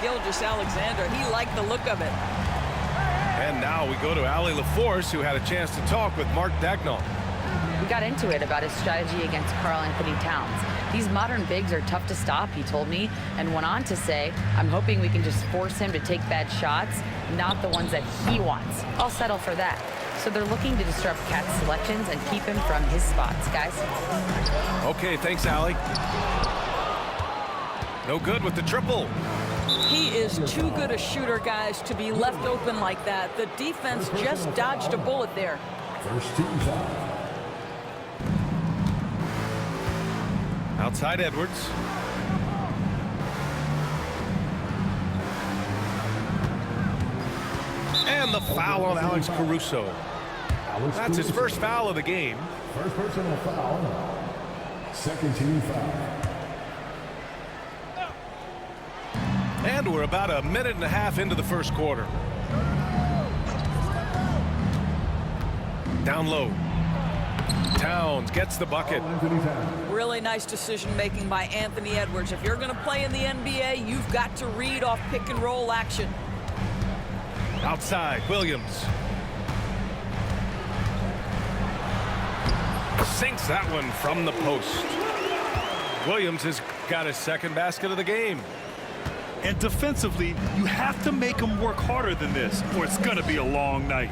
Gilgeous-Alexander. He liked the look of it. And now we go to Allie LaForce, who had a chance to talk with Mark Daigneault. We got into it about his strategy against Karl-Anthony Towns. These modern bigs are tough to stop, he told me, and went on to say, I'm hoping we can just force him to take bad shots, not the ones that he wants. I'll settle for that. So they're looking to disrupt Cat's selections and keep him from his spots, guys. Okay, thanks, Allie. No good with the triple. He is too good a shooter, guys, to be left open like that. The defense just dodged a bullet there. First team foul. Outside Edwards. And the foul on Alex Caruso. That's his first foul of the game. First personal foul. Second team foul. And we're about a minute and a half into the first quarter. Down low. Towns gets the bucket. Really nice decision making by Anthony Edwards. If you're going to play in the NBA, you've got to read off pick and roll action. Outside, Williams. Sinks that one from the post. Williams has got his second basket of the game. And defensively, you have to make him work harder than this, or it's going to be a long night.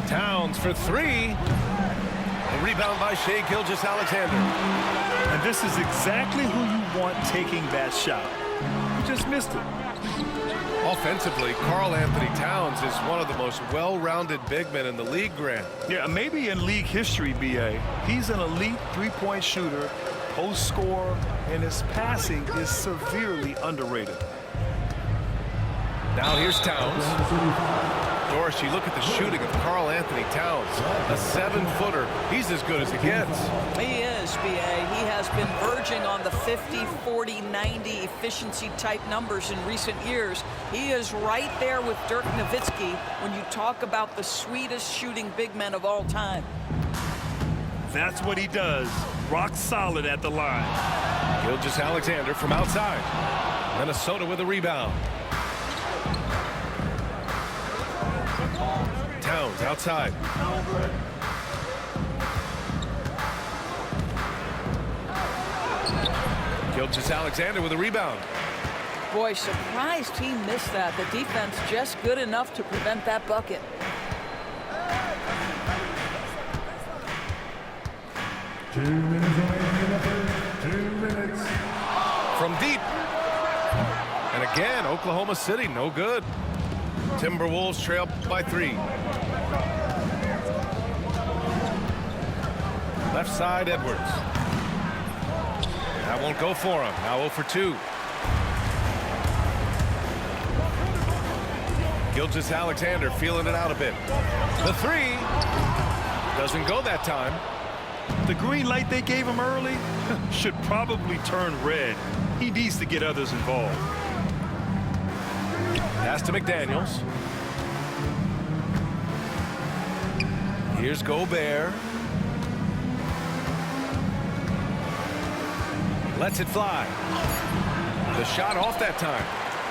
Towns for three. A rebound by Shai Gilgeous-Alexander. And this is exactly who you want taking that shot. You just missed it. Offensively, Karl-Anthony Towns is one of the most well-rounded big men in the league, Grant. Yeah, maybe in league history, B.A. He's an elite three-point shooter, post scorer, and his passing is severely underrated. Now here's Towns. Doris, you look at the shooting of Karl-Anthony Towns. A 7-footer. He's as good as it gets. He is, B.A. He has been verging on the 50, 40, 90 efficiency type numbers in recent years. He is right there with Dirk Nowitzki when you talk about the sweetest shooting big men of all time. That's what he does. Rock solid at the line. Gilgeous-Alexander from outside. Minnesota with a rebound. Towns outside. Gilgeous-Alexander with a rebound. Boy, surprised he missed that. The defense just good enough to prevent that bucket. 2 minutes remaining in the third. 2 minutes. From deep. And again, Oklahoma City, no good. Timberwolves trail by 3. Left side, Edwards. That won't go for him. Now 0 for 2. Gilgeous-Alexander feeling it out a bit. The 3 doesn't go that time. The green light they gave him early should probably turn red. He needs to get others involved. Pass to McDaniels. Here's Gobert. Lets it fly. The shot off that time.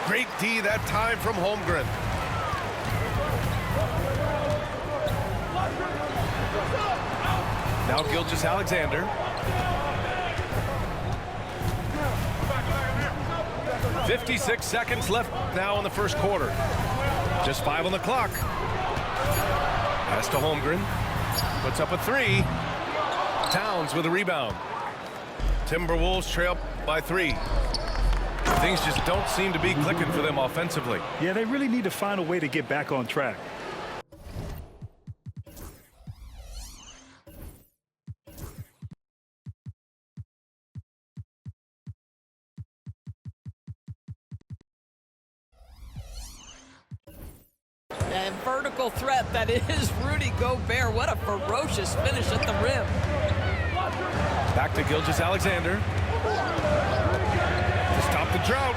Great D that time from Holmgren. Now Gilgeous-Alexander. 56 seconds left now in the first quarter. Just 5 on the clock. Pass to Holmgren. Puts up a 3. Towns with a rebound. Timberwolves trail by 3. Things just don't seem to be clicking for them offensively. Yeah, they really need to find a way to get back on track. And vertical threat that is Rudy Gobert. What a ferocious finish at the rim. Back to Gilgeous-Alexander. To stop the drought.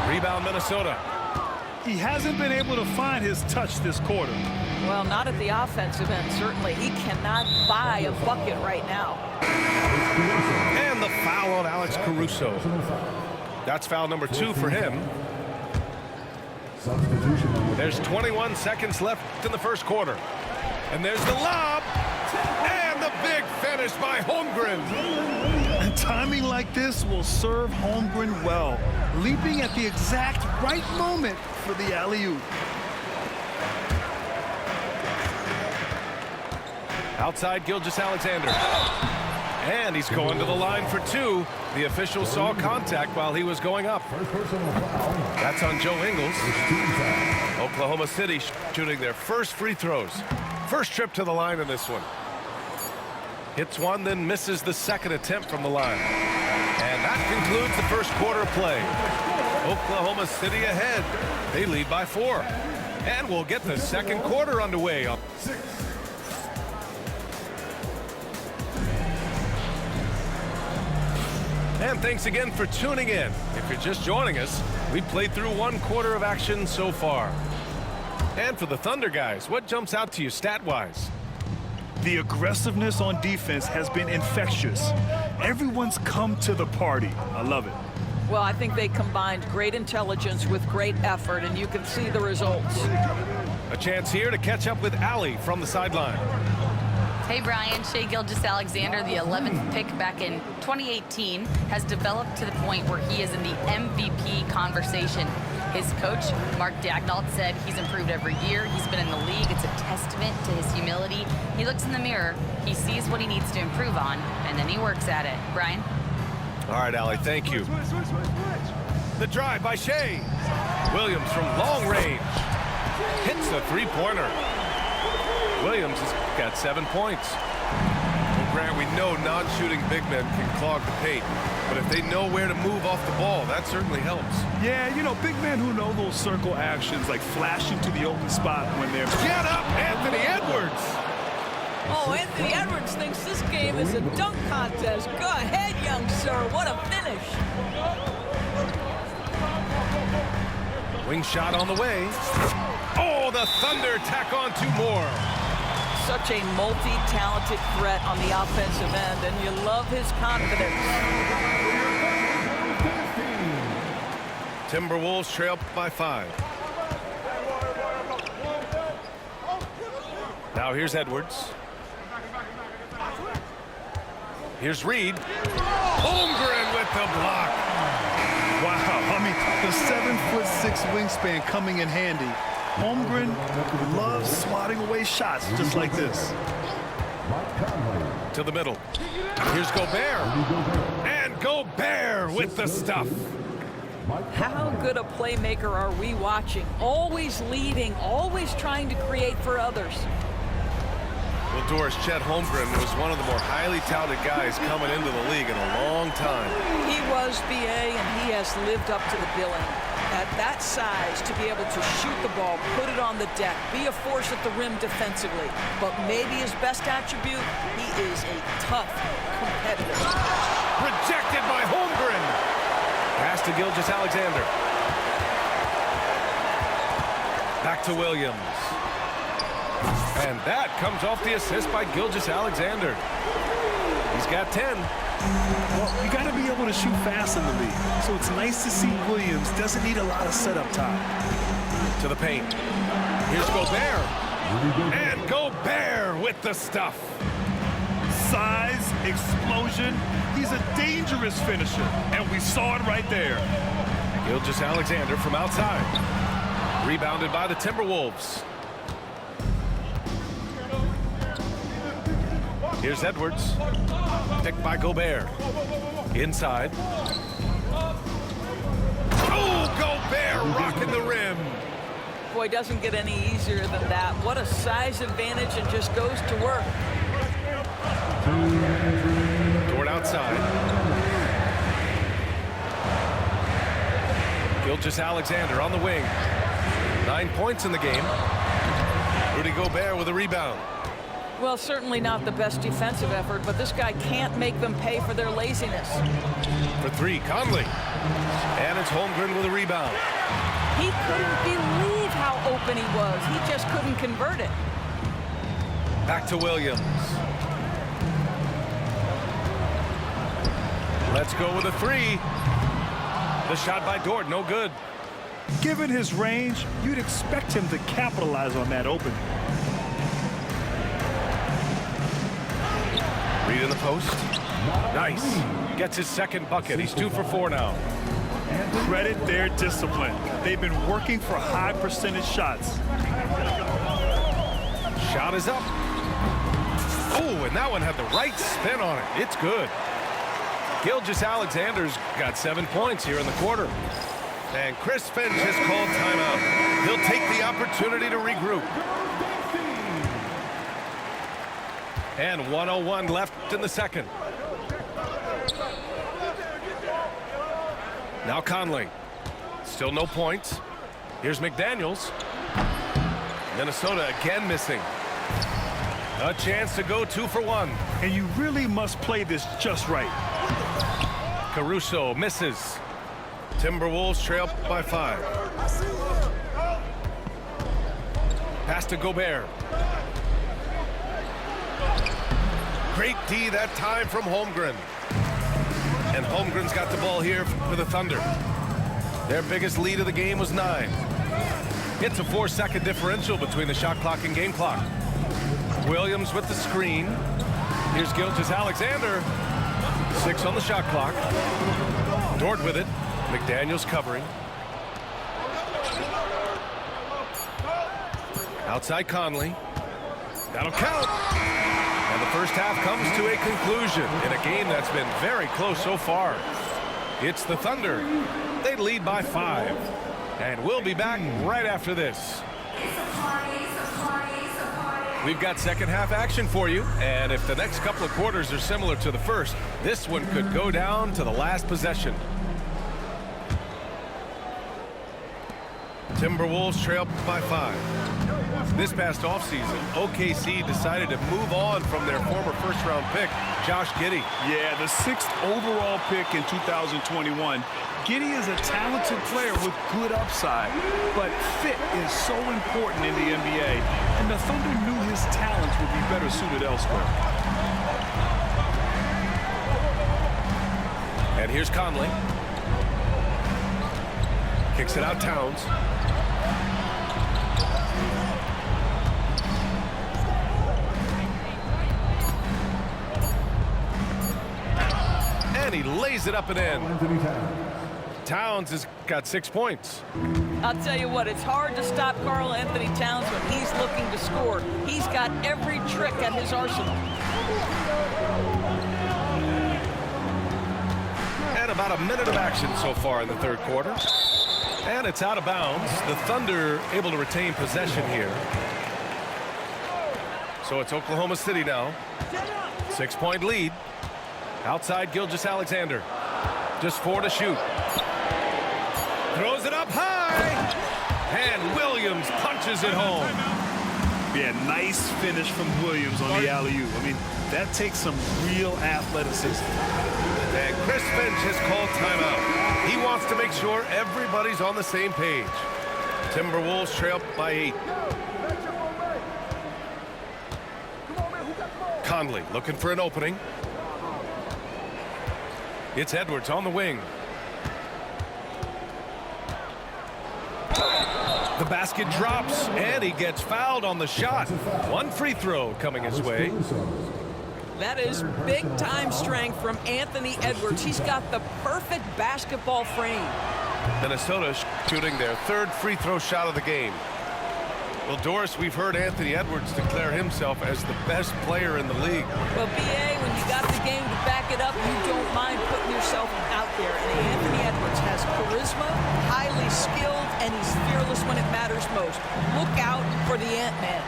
Rebound Minnesota. He hasn't been able to find his touch this quarter. Well, not at the offensive end, certainly. He cannot buy a bucket right now. And the foul on Alex Caruso. That's foul number 2 for him. Substitution number There's 21 seconds left in the first quarter. And there's the lob. And the big finish by Holmgren. And timing like this will serve Holmgren well, leaping at the exact right moment for the alley-oop. Outside Gilgeous-Alexander. And he's going to the line for 2. The official saw contact while he was going up. first personal foul. That's on Joe Ingles. Team foul. Oklahoma City shooting their first free throws. First trip to the line in this one. Hits one, then misses the second attempt from the line. And that concludes the first quarter of play. Oklahoma City ahead. They lead by 4. And we'll get the second quarter underway. And thanks again for tuning in. If you're just joining us, we played through 1 quarter of action so far. And for the Thunder guys, what jumps out to you stat-wise? The aggressiveness on defense has been infectious. Everyone's come to the party. I love it. Well, I think they combined great intelligence with great effort, and you can see the results. A chance here to catch up with Allie from the sideline. Hey, Brian. Shai Gilgeous-Alexander, the 11th pick back in 2018, has developed to the point where he is in the MVP conversation. His coach, Mark Daigneault, said he's improved every year. He's been in the league. It's a testament to his humility. He looks in the mirror, he sees what he needs to improve on, and then he works at it. Brian? All right, Allie, thank you. The drive by Shai. Williams from long range. Hits the three-pointer. Williams has got 7 points. Well, Grant, we know non-shooting big men can clog the paint, but if they know where to move off the ball, that certainly helps. Yeah, you know, big men who know those circle actions, like flashing to the open spot when they're... Get up, Anthony Edwards! Oh, Anthony Edwards thinks this game is a dunk contest. Go ahead, young sir. What a finish. Wing shot on the way. Oh, the Thunder tack on 2 more. Such a multi-talented threat on the offensive end, and you love his confidence. Timberwolves trail by 5. Now here's Edwards. Here's Reed. Holmgren with the block. Wow, I mean, the 7'6" wingspan coming in handy. Holmgren loves swatting away shots just like this. To the middle. Here's Gobert. And Gobert with the stuff. How good a playmaker are we watching? Always leading, always trying to create for others. Well, Doris, Chet Holmgren was one of the more highly touted guys coming into the league in a long time. He was, BA, and he has lived up to the billing. At that size, to be able to shoot the ball, put it on the deck, be a force at the rim defensively. But maybe his best attribute, he is a tough competitor. Rejected by Holmgren. Pass to Gilgeous-Alexander. Back to Williams. And that comes off the assist by Gilgeous-Alexander. He's got 10. Well, you got to be able to shoot fast in the league. So it's nice to see Williams doesn't need a lot of setup time. To the paint. Here's Gobert. And Gobert with the stuff. Size, explosion. He's a dangerous finisher. And we saw it right there. Gilgeous-Alexander from outside. Rebounded by the Timberwolves. Here's Edwards. Picked by Gobert. Inside. Oh, Gobert rocking the rim. Boy, doesn't get any easier than that. What a size advantage, and just goes to work. Toward outside. Gilgeous-Alexander on the wing. 9 points in the game. Rudy Gobert with a rebound. Well, certainly not the best defensive effort, but this guy can't make them pay for their laziness. For 3, Conley. And it's Holmgren with a rebound. He couldn't believe how open he was. He just couldn't convert it. Back to Williams. Let's go with a 3. The shot by Dort, no good. Given his range, you'd expect him to capitalize on that opening. Reed in the post. Nice. Gets his second bucket. He's 2 for 4 now. Credit their discipline. They've been working for high percentage shots. Shot is up. Oh, and that one had the right spin on it. It's good. Gilgeous-Alexander's got 7 points here in the quarter. And Chris Finch has called timeout. He'll take the opportunity to regroup. And 1:01 left in the second. Now Conley. Still no points. Here's McDaniels. Minnesota again missing. A chance to go 2 for 1. And you really must play this just right. Caruso misses. Timberwolves trail by 5. Pass to Gobert. Great D that time from Holmgren. And Holmgren's got the ball here for the Thunder. Their biggest lead of the game was 9. It's a 4-second differential between the shot clock and game clock. Williams with the screen. Here's Gilgeous-Alexander. 6 on the shot clock. Dort with it. McDaniels covering. Outside Conley. That'll count. And the first half comes to a conclusion in a game that's been very close so far. It's the Thunder. They lead by 5. And we'll be back right after this. We've got second half action for you. And if the next couple of quarters are similar to the first, this one could go down to the last possession. Timberwolves trail by 5. This past offseason, OKC decided to move on from their former first-round pick, Josh Giddey. Yeah, the 6th overall pick in 2021. Giddey is a talented player with good upside, but fit is so important in the NBA, and the Thunder knew his talents would be better suited elsewhere. And here's Conley. Kicks it out Towns. And he lays it up and in. Towns has got 6 points. I'll tell you what, it's hard to stop Karl Anthony Towns when he's looking to score. He's got every trick at his arsenal. And about a minute of action so far in the third quarter. And it's out of bounds. The Thunder able to retain possession here. So it's Oklahoma City now. 6-point lead. Outside Gilgeous-Alexander. Just 4 to shoot. Throws it up high. And Williams punches it home. Yeah, nice finish from Williams on the alley-oop. I mean, that takes some real athleticism. And Chris Finch has called timeout. He wants to make sure everybody's on the same page. Timberwolves trail by 8. Conley looking for an opening. It's Edwards on the wing. The basket drops, and he gets fouled on the shot. 1 free throw coming his way. That is big-time strength from Anthony Edwards. He's got the perfect basketball frame. Minnesota shooting their 3rd free throw shot of the game. Well, Doris, we've heard Anthony Edwards declare himself as the best player in the league. Well, BA, when you got the game to back it up, you don't mind putting yourself out there. And Anthony Edwards has charisma, highly skilled, and he's fearless when it matters most. Look out for the Ant-Man.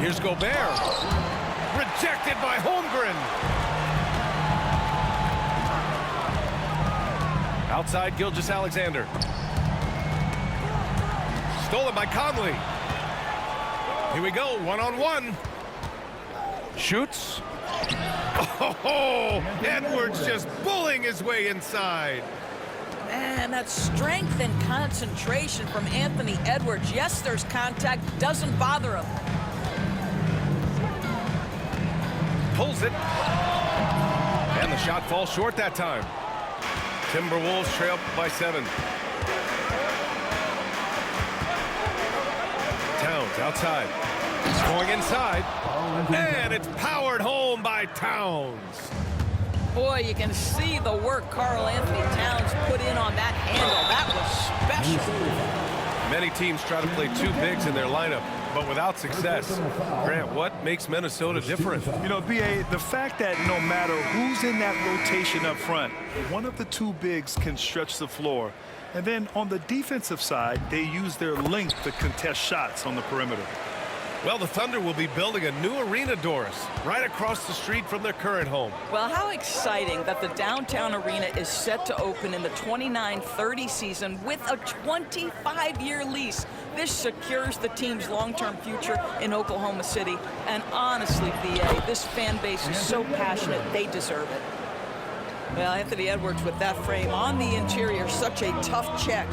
Here's Gobert. Rejected by Holmgren. Outside Gilgeous-Alexander. Stolen by Conley. Here we go, 1-on-1. Shoots. Oh, Edwards just bullying his way inside. Man, that strength and concentration from Anthony Edwards. Yes, there's contact, doesn't bother him. Pulls it. And the shot falls short that time. Timberwolves trail by 7. Towns outside. He's going inside. And it's powered home by Towns. Boy, you can see the work Karl Anthony Towns put in on that handle. That was special. Many teams try to play 2 bigs in their lineup, but without success. Grant, what makes Minnesota different? You know, B.A., the fact that no matter who's in that rotation up front, one of the 2 bigs can stretch the floor. And then on the defensive side, they use their length to contest shots on the perimeter. Well, the Thunder will be building a new arena, Doris, right across the street from their current home. Well, how exciting that the downtown arena is set to open in the 29-30 season with a 25-year lease. This secures the team's long-term future in Oklahoma City. And honestly, B.A., this fan base is so passionate, they deserve it. Well, Anthony Edwards with that frame on the interior, such a tough check.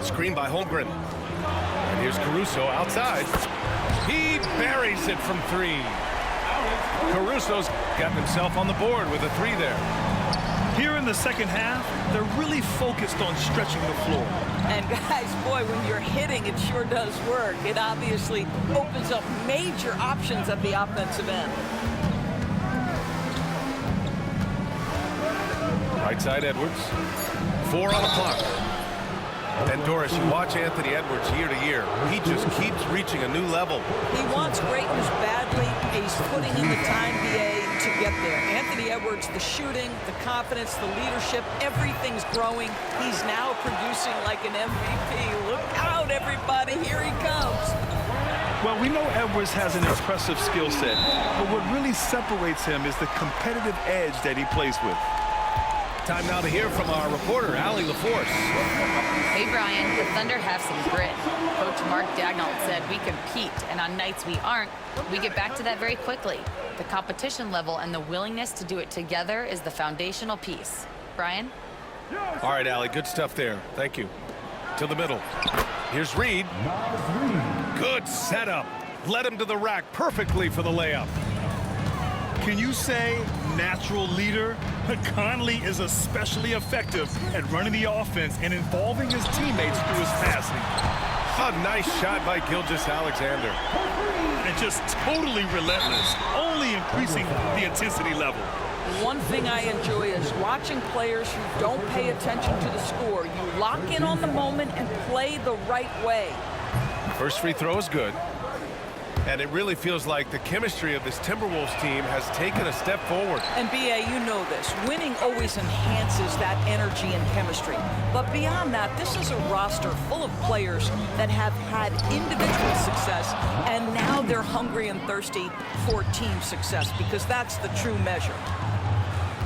Screen by Holmgren. And here's Caruso outside. He buries it from 3. Caruso's got himself on the board with a 3 there. Here in the second half, they're really focused on stretching the floor. And guys, boy, when you're hitting, it sure does work. It obviously opens up major options at the offensive end. Right side Edwards. 4 on the clock. And Doris, you watch Anthony Edwards year to year. He just keeps reaching a new level. He wants greatness badly. He's putting in the time, B.A., to get there. Anthony Edwards, the shooting, the confidence, the leadership, everything's growing. He's now producing like an MVP. Look out, everybody. Here he comes. Well, we know Edwards has an impressive skill set, but what really separates him is the competitive edge that he plays with. Time now to hear from our reporter, Allie LaForce. Hey, Brian, the Thunder have some grit. Coach Mark Daigneault said we compete, and on nights we aren't, we get back to that very quickly. The competition level and the willingness to do it together is the foundational piece. Brian? All right, Allie, good stuff there. Thank you. To the middle. Here's Reed. Good setup. Led him to the rack perfectly for the layup. Can you say natural leader? Conley is especially effective at running the offense and involving his teammates through his passing. A nice shot by Gilgeous-Alexander. And just totally relentless, only increasing the intensity level. One thing I enjoy is watching players who don't pay attention to the score. You lock in on the moment and play the right way. First free throw is good. And it really feels like the chemistry of this Timberwolves team has taken a step forward. And B.A., you know this. Winning always enhances that energy and chemistry. But beyond that, this is a roster full of players that have had individual success, and now they're hungry and thirsty for team success, because that's the true measure.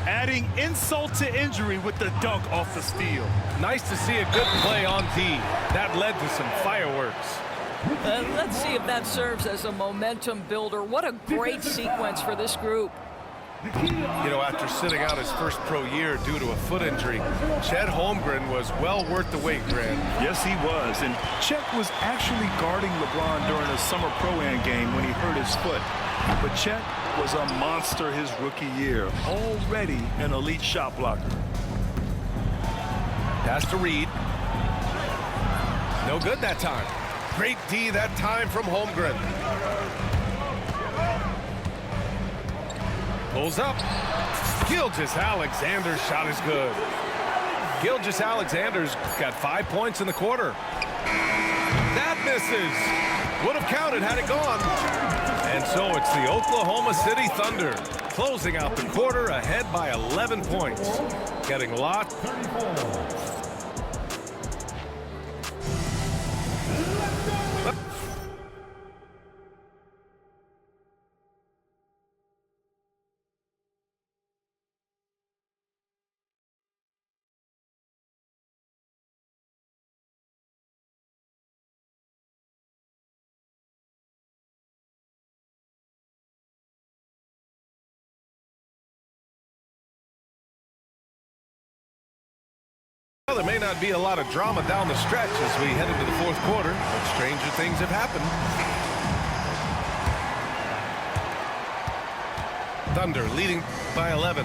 Adding insult to injury with the dunk off the steal. Nice to see a good play on D. That led to some fireworks. Let's see if that serves as a momentum builder. What a great sequence for this group. You know, after sitting out his first pro year due to a foot injury, Chet Holmgren was well worth the wait, Grant. Yes, he was. And Chet was actually guarding LeBron during a summer pro-am game when he hurt his foot. But Chet was a monster his rookie year, already an elite shot blocker. Pass to Reed. No good that time. Great D that time from Holmgren. Pulls up. Gilgeous-Alexander's shot is good. Gilgeous-Alexander's got 5 points in the quarter. That misses. Would have counted had it gone. And so it's the Oklahoma City Thunder closing out the quarter ahead by 11 points. Getting locked. Well, there may not be a lot of drama down the stretch as we head into the fourth quarter, but stranger things have happened. Thunder leading by 11.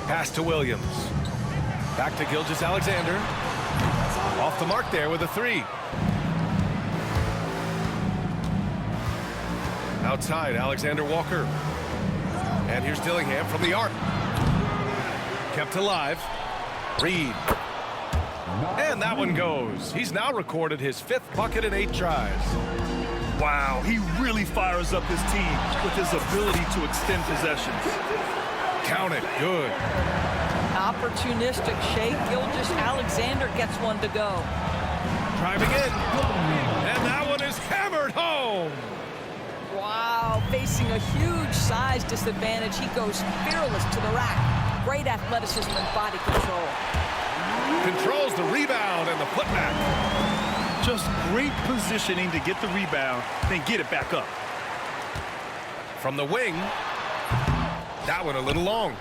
Pass to Williams. Back to Gilgeous-Alexander. Off the mark there with a 3. Outside, Alexander Walker. And here's Dillingham from the arc. Kept alive. Reed. And that one goes. He's now recorded his 5th bucket in 8 tries. Wow, he really fires up his team with his ability to extend possessions. Count it. Good. Opportunistic shake. Gilgeous-Alexander gets one to go. Driving in. And that one is hammered home. Wow, facing a huge size disadvantage. He goes fearless to the rack. Great athleticism and body control. Controls the rebound and the putback. Just great positioning to get the rebound, then get it back up. From the wing. That one a little long.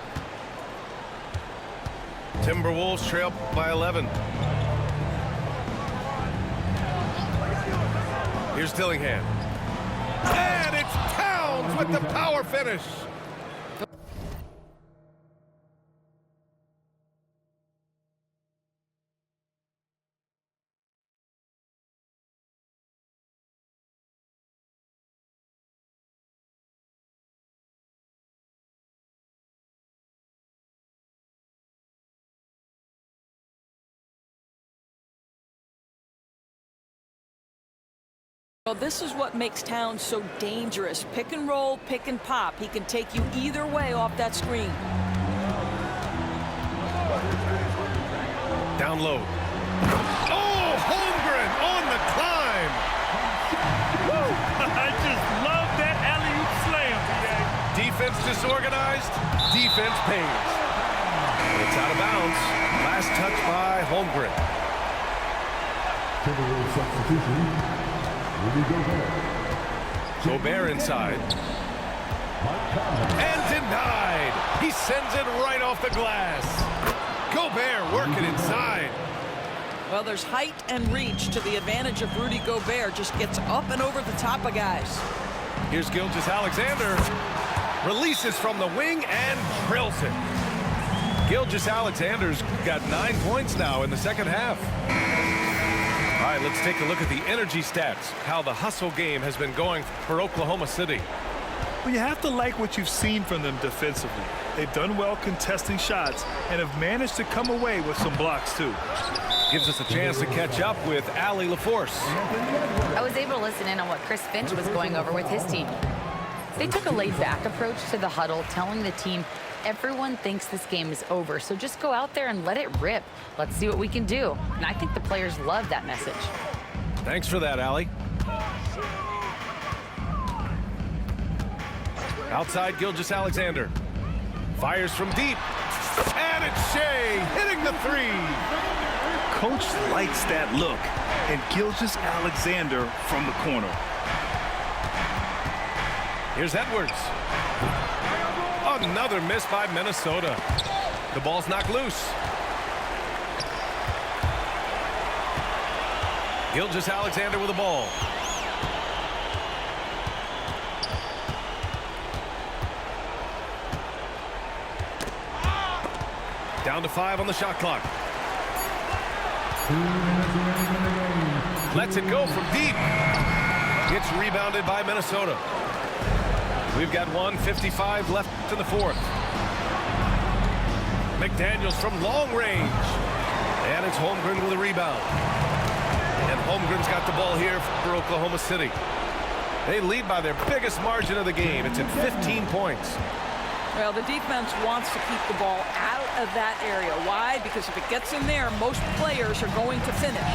Timberwolves trail by 11. Here's Dillingham. And it's Towns with the power finish. Well, this is what makes Towns so dangerous. Pick and roll, pick and pop. He can take you either way off that screen. Down low. Oh, Holmgren on the climb. Woo! I just love that alley-oop slam today. Defense disorganized, defense pays. It's out of bounds. Last touch by Holmgren. Timberwolves substitution. Rudy Gobert. Gobert inside. And denied. He sends it right off the glass. Gobert working inside. Well, there's height and reach to the advantage of Rudy Gobert. Just gets up and over the top of guys. Here's Gilgeous-Alexander. Releases from the wing and drills it. Gilgeous-Alexander's got 9 points now in the second half. All right, let's take a look at the energy stats, how the hustle game has been going for Oklahoma City. Well, you have to like what you've seen from them defensively. They've done well contesting shots and have managed to come away with some blocks, too. Gives us a chance to catch up with Allie LaForce. I was able to listen in on what Chris Finch was going over with his team. They took a laid-back approach to the huddle, telling the team everyone thinks this game is over, so just go out there and let it rip. Let's see what we can do. And I think the players love that message. Thanks for that, Allie. Outside, Gilgeous-Alexander. Fires from deep. And it's Shea hitting the 3. Coach likes that look. And Gilgeous-Alexander from the corner. Here's Edwards. Another miss by Minnesota. The ball's knocked loose. Gilgeous-Alexander with the ball. Down to 5 on the shot clock. Lets it go from deep. Gets rebounded by Minnesota. We've got 1:55 left in the fourth. McDaniels from long range. And it's Holmgren with a rebound. And Holmgren's got the ball here for Oklahoma City. They lead by their biggest margin of the game. It's at 15 points. Well, the defense wants to keep the ball out of that area. Why? Because if it gets in there, most players are going to finish.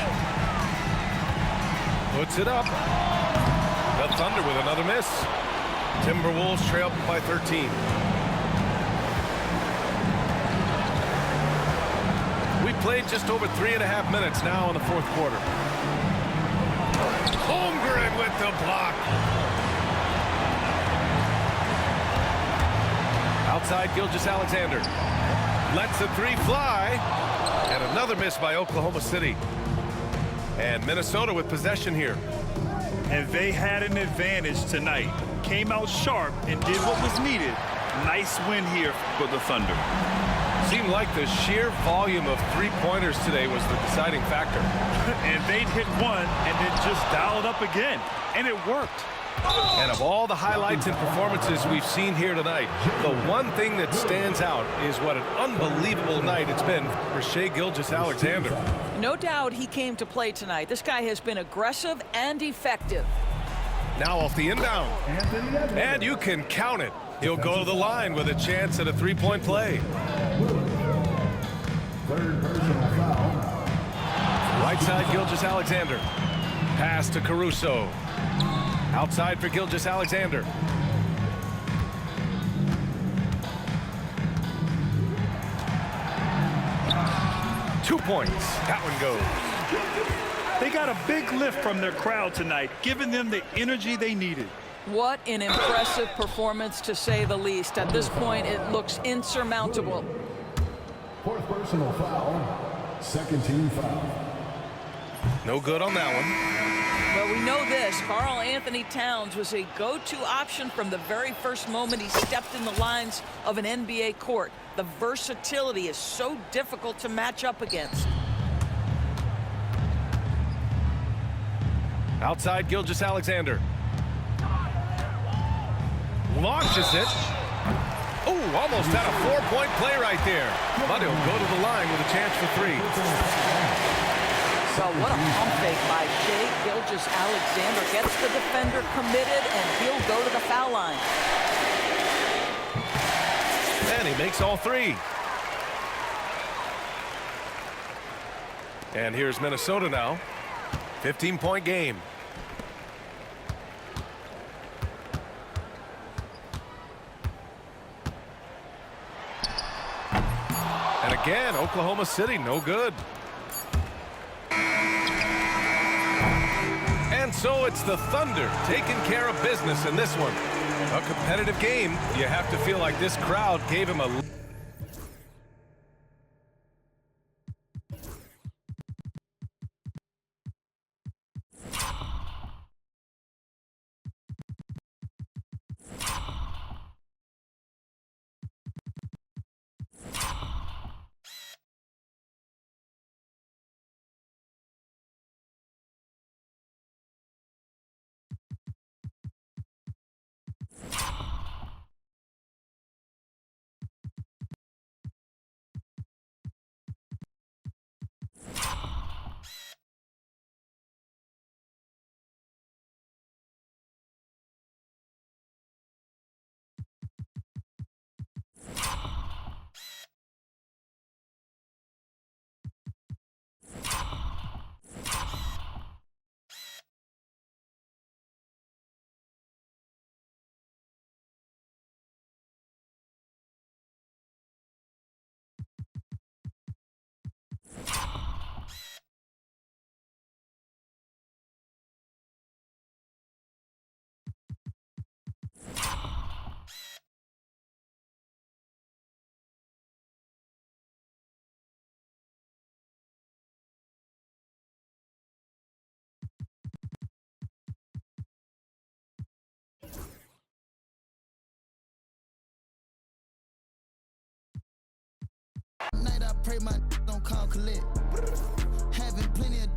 Puts it up. The Thunder with another miss. Timberwolves trail by 13. We played just over 3.5 minutes now in the fourth quarter. Holmgren with the block. Outside, Gilgeous-Alexander. Lets the 3 fly. And another miss by Oklahoma City. And Minnesota with possession here. And they had an advantage tonight. Came out sharp and did what was needed. Nice win here for the Thunder. Seemed like the sheer volume of three-pointers today was the deciding factor. And they'd hit one and then just dial it up again. And it worked. And of all the highlights and performances we've seen here tonight, the one thing that stands out is what an unbelievable night it's been for Shai Gilgeous-Alexander. No doubt he came to play tonight. This guy has been aggressive and effective. Now off the inbound. And you can count it. He'll go to the line with a chance at a three-point play. Third personal foul. Right side, Gilgeous-Alexander. Pass to Caruso. Outside for Gilgeous-Alexander. Two points. That one goes. They got a big lift from their crowd tonight, giving them the energy they needed. What an impressive performance, to say the least. At this point, it looks insurmountable. Fourth personal foul. Second team foul. No good on that one. Well, we know this. Karl-Anthony Towns was a go-to option from the very first moment he stepped in the lines of an NBA court. The versatility is so difficult to match up against. Outside, Gilgeous-Alexander. Launches it. Oh, almost had a four-point play right there. But he'll go to the line with a chance for three. So what a pump fake by Shai Gilgeous-Alexander. Gets the defender committed, and he'll go to the foul line. And he makes all three. And here's Minnesota now. 15-point game. And again, Oklahoma City, no good. And so it's the Thunder taking care of business in this one. A competitive game. You have to feel like this crowd gave him a... Night I pray my don't call collect. Having plenty of